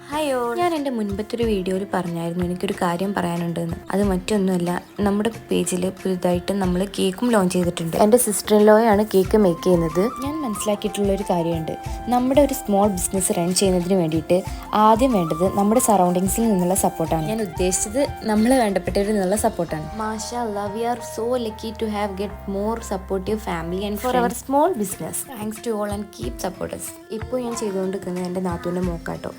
Hello, ഞാൻ എൻ്റെ മുൻപത്തെ ഒരു വീഡിയോയിൽ പറഞ്ഞായിരുന്നു എനിക്കൊരു കാര്യം പറയാനുണ്ടെന്ന്. അത് മറ്റൊന്നുമല്ല, നമ്മുടെ പേജിൽ പുതുതായിട്ട് നമ്മൾ കേക്കും ലോഞ്ച് ചെയ്തിട്ടുണ്ട്. എൻ്റെ സിസ്റ്റർ ഇൻ ലോയാണ് കേക്ക് മേക്ക് ചെയ്യുന്നത്. ഞാൻ മനസ്സിലാക്കിയിട്ടുള്ളൊരു കാര്യമുണ്ട്, നമ്മുടെ ഒരു സ്മോൾ ബിസിനസ് റൺ ചെയ്യുന്നതിന് വേണ്ടിയിട്ട് ആദ്യം വേണ്ടത് നമ്മുടെ സറൗണ്ടിങ്സിൽ നിന്നുള്ള സപ്പോർട്ടാണ്. ഞാൻ ഉദ്ദേശിച്ചത് നമ്മളെ വേണ്ടപ്പെട്ടവരിൽ നിന്നുള്ള സപ്പോർട്ടാണ്. മാഷാ അല്ലാ, we are so lucky to have get more supportive family and for our small business. Thanks to all and keep supporters. ഇപ്പോൾ ഞാൻ ചെയ്തുകൊണ്ടിരിക്കുന്നത് എൻ്റെ നാത്തൂൻ്റെ മോക്കാട്ടോ.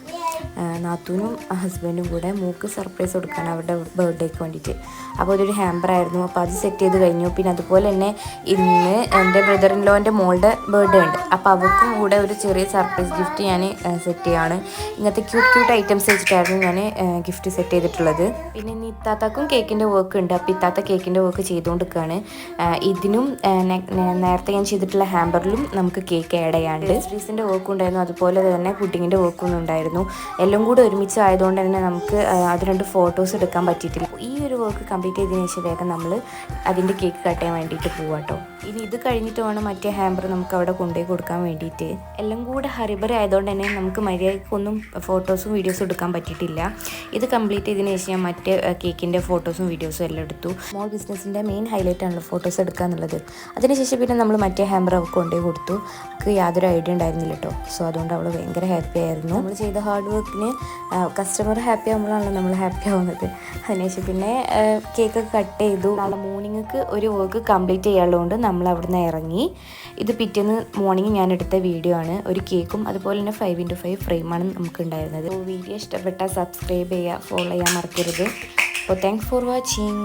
നാത്തൂനും ഹസ്ബൻഡും കൂടെ മൂക്ക് സർപ്രൈസ് കൊടുക്കുകയാണ് അവരുടെ ബർത്ത്ഡേക്ക് വേണ്ടിയിട്ട്. അപ്പോൾ അതൊരു ഹാമ്പറായിരുന്നു. അപ്പോൾ അത് സെറ്റ് ചെയ്ത് കഴിഞ്ഞു. പിന്നെ അതുപോലെ തന്നെ ഇന്ന് എൻ്റെ ബ്രദർ ഇൻ ലോൻ്റെ മോളുടെ ബർത്ത്ഡേ ഉണ്ട്. അപ്പോൾ അവർക്കും കൂടെ ഒരു ചെറിയ സർപ്രൈസ് ഗിഫ്റ്റ് ഞാൻ സെറ്റ് ചെയ്യുകയാണ്. ഇങ്ങനത്തെ ക്യൂട്ട് ആയിറ്റംസ് വെച്ചിട്ടായിരുന്നു ഞാൻ ഗിഫ്റ്റ് സെറ്റ് ചെയ്തിട്ടുള്ളത്. പിന്നെ ഇന്ന് ഇത്താത്താക്കും കേക്കിൻ്റെ വർക്ക് ഉണ്ട്. അപ്പോൾ ഇത്താത്ത കേക്കിൻ്റെ വർക്ക് ചെയ്തുകൊണ്ടിരിക്കുകയാണ്. ഇതിനും നേരത്തെ ഞാൻ ചെയ്തിട്ടുള്ള ഹാമ്പറിലും നമുക്ക് കേക്ക് ആഡ് ചെയ്യാണ്ട് പേസ്ട്രീസിൻ്റെ വർക്കും ഉണ്ടായിരുന്നു. അതുപോലെ തന്നെ പുഡിങ്ങിൻ്റെ വർക്കും ഉണ്ടായിരുന്നു. എല്ലാം കൂടെ ഒരുമിച്ച് ആയതുകൊണ്ട് തന്നെ നമുക്ക് അത് രണ്ട് ഫോട്ടോസ് എടുക്കാൻ പറ്റിയിട്ടില്ല. ഈ ഒരു വർക്ക് കംപ്ലീറ്റ് ചെയ്തതിന് ശേഷം വേഗം നമ്മൾ അതിൻ്റെ കേക്ക് കട്ട് ചെയ്യാൻ വേണ്ടിയിട്ട് പോവാട്ടോ. ഇനി ഇത് കഴിഞ്ഞിട്ട് വേണം മറ്റേ ഹാമ്പർ നമുക്ക് അവിടെ കൊണ്ടുപോയി കൊടുക്കാൻ വേണ്ടിയിട്ട്. എല്ലാം കൂടെ ഹറിബറി ആയതുകൊണ്ട് തന്നെ നമുക്ക് മര്യാദയ്ക്കൊന്നും ഫോട്ടോസും വീഡിയോസും എടുക്കാൻ പറ്റിയിട്ടില്ല. ഇത് കംപ്ലീറ്റ് ചെയ്തതിന് ശേഷം ഞാൻ മറ്റേ കേക്കിൻ്റെ ഫോട്ടോസും വീഡിയോസും എല്ലാം എടുത്തു. സ്മോൾ ബിസിനസ്സിൻ്റെ മെയിൻ ഹൈലൈറ്റ് ആണല്ലോ ഫോട്ടോസ് എടുക്കുക എന്നുള്ളത്. അതിനുശേഷം പിന്നെ നമ്മൾ മറ്റേ ഹാമ്പർ അവർക്ക് കൊണ്ടുപോയി കൊടുത്തു. നമുക്ക് യാതൊരു ഐഡിയ ഉണ്ടായിരുന്നില്ല കേട്ടോ. സോ അതുകൊണ്ട് അവൾ ഭയങ്കര ഹാപ്പി ആയിരുന്നു. നമ്മൾ ചെയ്ത ഹാർഡ് വർക്കിന് കസ്റ്റമർ ഹാപ്പി ആകുമ്പോഴാണല്ലോ നമ്മൾ ഹാപ്പി ആവുന്നത്. അതിനുശേഷം പിന്നെ കേക്കൊക്കെ കട്ട് ചെയ്തു. നാളെ മോർണിംഗ് ഒരു വർക്ക് കംപ്ലീറ്റ് ചെയ്യാനുള്ളതുകൊണ്ട് നമ്മൾ അവിടെ നിന്ന് ഇറങ്ങി. ഇത് പിറ്റേന്ന് മോർണിംഗ് ഞാൻ എടുത്ത വീഡിയോ ആണ്. ഒരു കേക്കും അതുപോലെ തന്നെ 5x5 ഫ്രെയിമാണ് നമുക്ക് ഉണ്ടായിരുന്നത്. വീഡിയോ ഇഷ്ടപ്പെട്ടാൽ സബ്സ്ക്രൈബ് ചെയ്യുക, ഫോളോ ചെയ്യാൻ മറക്കരുത്. അപ്പോൾ താങ്ക്സ് ഫോർ വാച്ചിങ്.